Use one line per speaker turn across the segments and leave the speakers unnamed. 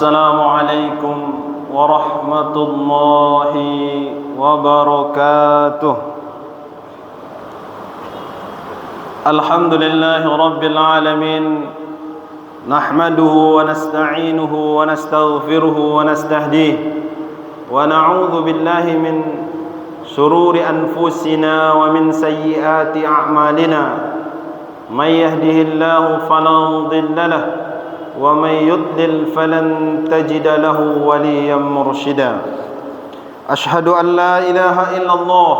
السلام عليكم ورحمة الله وبركاته. الحمد لله رب العالمين، نحمده ونستعينه ونستغفره ونستهديه، ونعوذ بالله من شرور أنفسنا ومن سيئات أعمالنا. من يهده الله فلا مضل له، ومن يضلل فلن تجد له وليا مرشدا. أشهد أن لا إله إلا الله،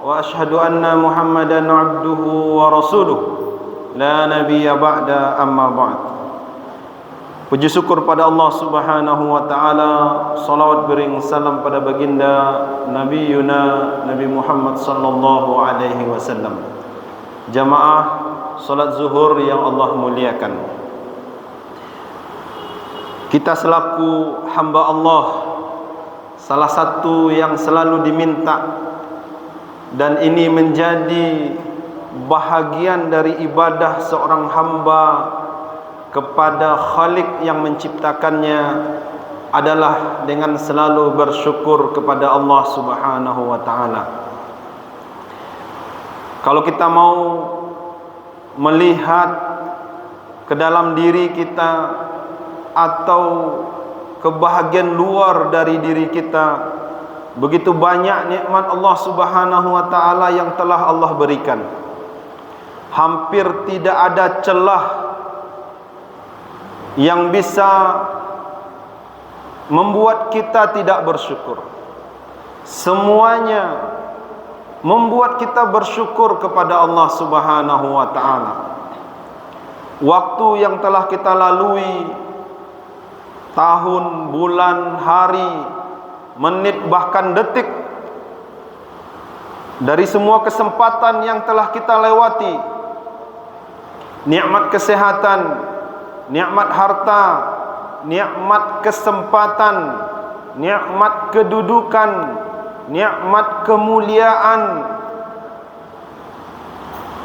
وأشهد أن محمدا عبده ورسوله، لا نبي بعد. أما بعد. Puji syukur pada Allah Subhanahu wa taala, salawat bering salam pada baginda Nabi Yuna Nabi Muhammad sallallahu alaihi wasallam. Jamaah salat zuhur yang Allah muliakan, kita selaku hamba Allah, salah satu yang selalu diminta, dan ini menjadi bahagian dari ibadah seorang hamba kepada Khalik yang menciptakannya, adalah dengan selalu bersyukur kepada Allah Subhanahu wa taala. Kalau kita mau melihat ke dalam diri kita atau ke bahagian luar dari diri kita, begitu banyak nikmat Allah Subhanahu wa taala yang telah Allah berikan. Hampir tidak ada celah yang bisa membuat kita tidak bersyukur. Semuanya membuat kita bersyukur kepada Allah Subhanahu wa taala. Waktu yang telah kita lalui, tahun, bulan, hari, menit, bahkan detik, dari semua kesempatan yang telah kita lewati, nikmat kesehatan, nikmat harta, nikmat kesempatan, nikmat kedudukan, nikmat kemuliaan,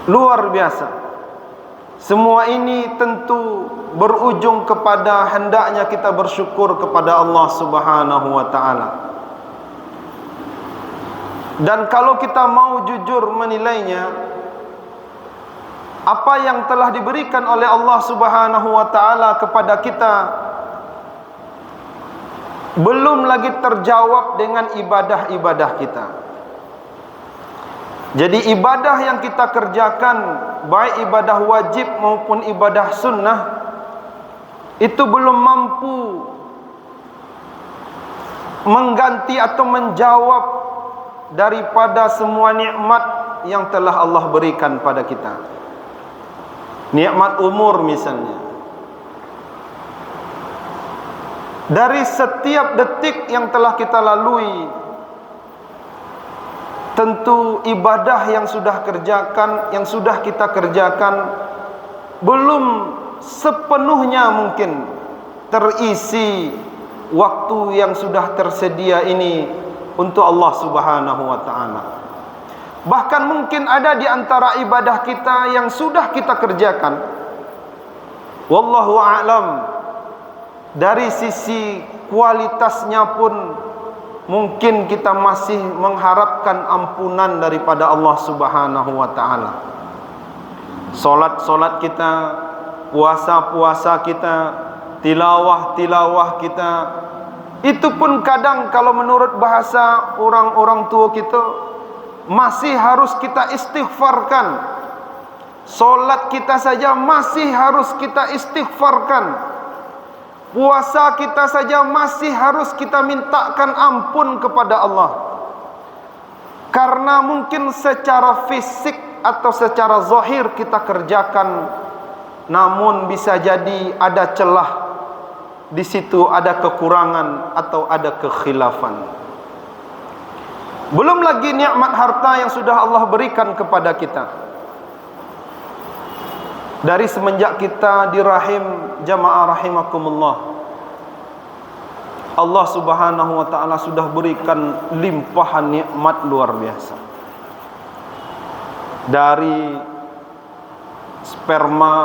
luar biasa. Semua ini tentu berujung kepada hendaknya kita bersyukur kepada Allah Subhanahu wa taala. Dan kalau kita mau jujur menilainya, apa yang telah diberikan oleh Allah Subhanahu wa taala kepada kita belum lagi terjawab dengan ibadah-ibadah kita. Jadi ibadah yang kita kerjakan, baik ibadah wajib maupun ibadah sunnah, itu belum mampu mengganti atau menjawab daripada semua nikmat yang telah Allah berikan pada kita. Nikmat umur misalnya. Dari setiap detik yang telah kita lalui, tentu ibadah yang sudah kita kerjakan belum sepenuhnya mungkin terisi waktu yang sudah tersedia ini untuk Allah Subhanahu wa taala. Bahkan mungkin ada di antara ibadah kita yang sudah kita kerjakan, wallahu a'lam, dari sisi kualitasnya pun mungkin kita masih mengharapkan ampunan daripada Allah Subhanahu wa taala. Salat-salat kita, puasa-puasa kita, tilawah-tilawah kita, itu pun kadang kalau menurut bahasa orang-orang tua kita masih harus kita istighfarkan. Salat kita saja masih harus kita istighfarkan. Puasa kita saja masih harus kita mintakan ampun kepada Allah. Karena mungkin secara fisik atau secara zahir kita kerjakan, namun bisa jadi ada celah di situ, ada kekurangan atau ada kekhilafan. Belum lagi nikmat harta yang sudah Allah berikan kepada kita. Dari semenjak kita di rahim, jamaah rahimakumullah, Allah Subhanahu wa taala sudah berikan limpahan nikmat luar biasa. Dari sperma,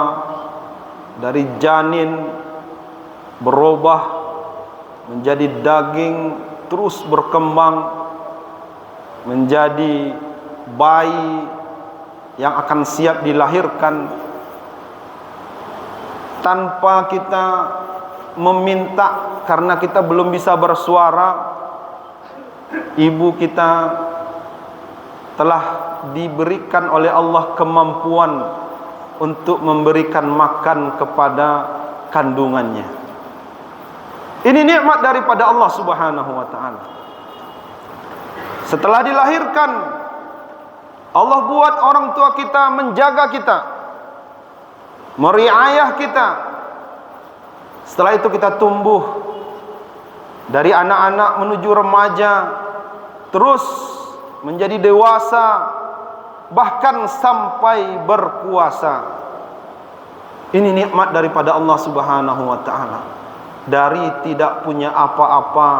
dari janin berubah menjadi daging, terus berkembang menjadi bayi yang akan siap dilahirkan tanpa kita meminta, karena kita belum bisa bersuara. Ibu kita telah diberikan oleh Allah kemampuan untuk memberikan makan kepada kandungannya. Ini nikmat daripada Allah Subhanahu wa taala. Setelah dilahirkan, Allah buat orang tua kita menjaga kita, meriayah kita. Setelah itu kita tumbuh dari anak-anak menuju remaja, terus menjadi dewasa, bahkan sampai berkuasa. Ini nikmat daripada Allah Subhanahu wa taala. Dari tidak punya apa-apa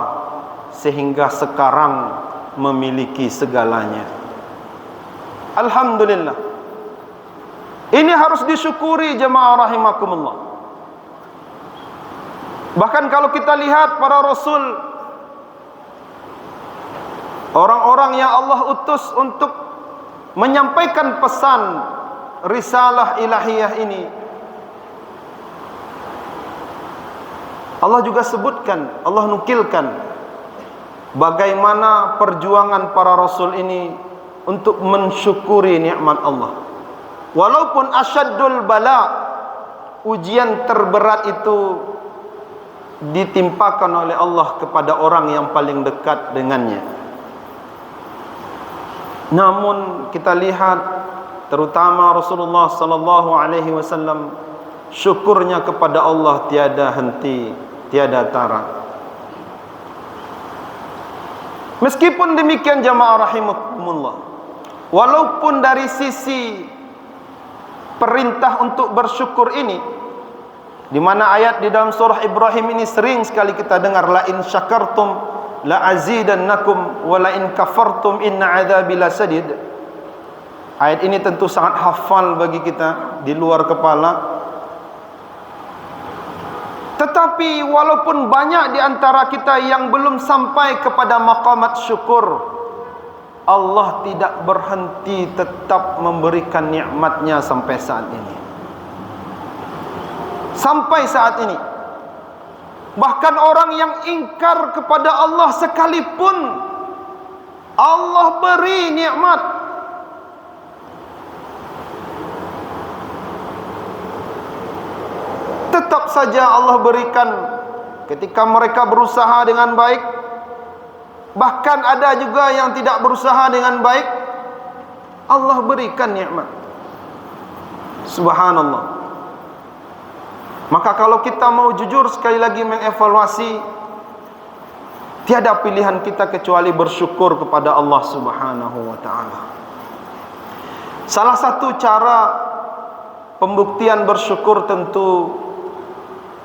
sehingga sekarang memiliki segalanya. Alhamdulillah. Ini harus disyukuri jemaah rahimakumullah. Bahkan kalau kita lihat para rasul, orang-orang yang Allah utus untuk menyampaikan pesan risalah ilahiyah ini, Allah juga sebutkan, Allah nukilkan bagaimana perjuangan para rasul ini untuk mensyukuri nikmat Allah. Walaupun asyaddul bala, ujian terberat itu ditimpakan oleh Allah kepada orang yang paling dekat dengannya. Namun kita lihat terutama Rasulullah sallallahu alaihi wasallam, syukurnya kepada Allah tiada henti, tiada tara. Meskipun demikian jamaah rahimakumullah, walaupun dari sisi perintah untuk bersyukur ini, di mana ayat di dalam surah Ibrahim ini sering sekali kita dengar, la in syakartum la azidannakum wa la in kafartum inna adzabi lasadid. Ayat ini tentu sangat hafal bagi kita di luar kepala. Tetapi walaupun banyak di antara kita yang belum sampai kepada maqamat syukur, Allah tidak berhenti tetap memberikan nikmatnya sampai saat ini. Sampai saat ini. Bahkan orang yang ingkar kepada Allah sekalipun, Allah beri nikmat. Tetap saja Allah berikan ketika mereka berusaha dengan baik. Bahkan ada juga yang tidak berusaha dengan baik, Allah berikan nikmat. Subhanallah. Maka kalau kita mau jujur sekali lagi mengevaluasi, tiada pilihan kita kecuali bersyukur kepada Allah Subhanahu wa taala. Salah satu cara pembuktian bersyukur tentu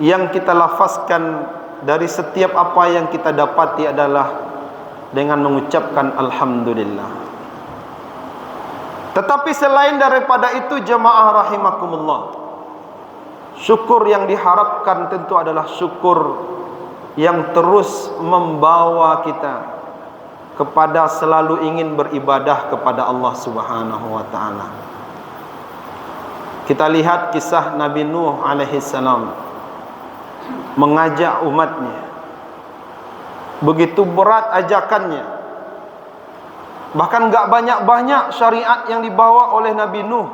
yang kita lafazkan dari setiap apa yang kita dapati adalah dengan mengucapkan alhamdulillah. Tetapi selain daripada itu jemaah rahimakumullah, syukur yang diharapkan tentu adalah syukur yang terus membawa kita kepada selalu ingin beribadah kepada Allah Subhanahu wa taala. Kita lihat kisah Nabi Nuh alaihi salam mengajak umatnya. Begitu berat ajakannya. Bahkan enggak banyak-banyak syariat yang dibawa oleh Nabi Nuh.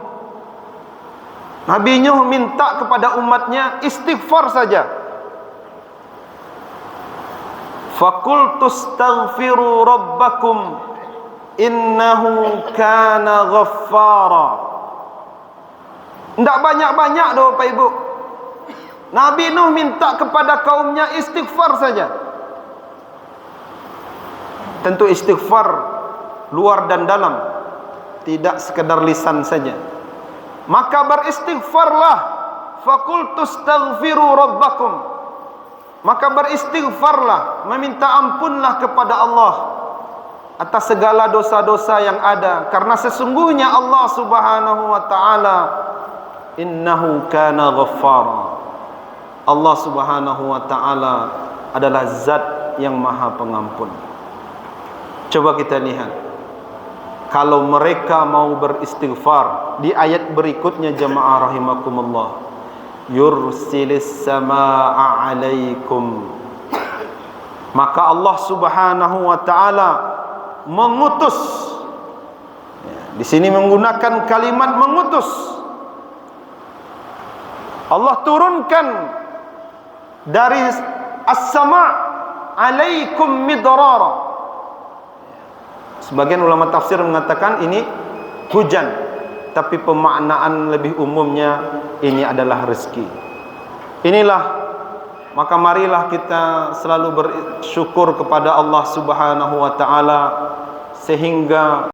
Nabi Nuh minta kepada umatnya istighfar saja. Faqultu astaghfiru rabbakum innahu kana ghaffara. Tidak banyak-banyak doa Bapak Ibu. Nabi Nuh minta kepada kaumnya istighfar saja. Tentu istighfar luar dan dalam, tidak sekedar lisan saja. Maka beristighfarlah. Faqultu astaghfiru rabbakum. Maka beristighfarlah, meminta ampunlah kepada Allah atas segala dosa-dosa yang ada, karena sesungguhnya Allah Subhanahu wa taala innahu kana ghaffara. Allah Subhanahu wa taala adalah zat yang maha pengampun. Coba kita lihat, kalau mereka mau beristighfar, di ayat berikutnya jemaah rahimakumullah, yursilis samaa'a 'alaikum, maka Allah Subhanahu wa taala mengutus. Di sini menggunakan kalimat mengutus. Allah turunkan dari as-sama' 'alaikum midrara. Sebagian ulama tafsir mengatakan ini hujan, tapi pemaknaan lebih umumnya ini adalah rezeki. Inilah, maka marilah kita selalu bersyukur kepada Allah Subhanahu wa taala sehingga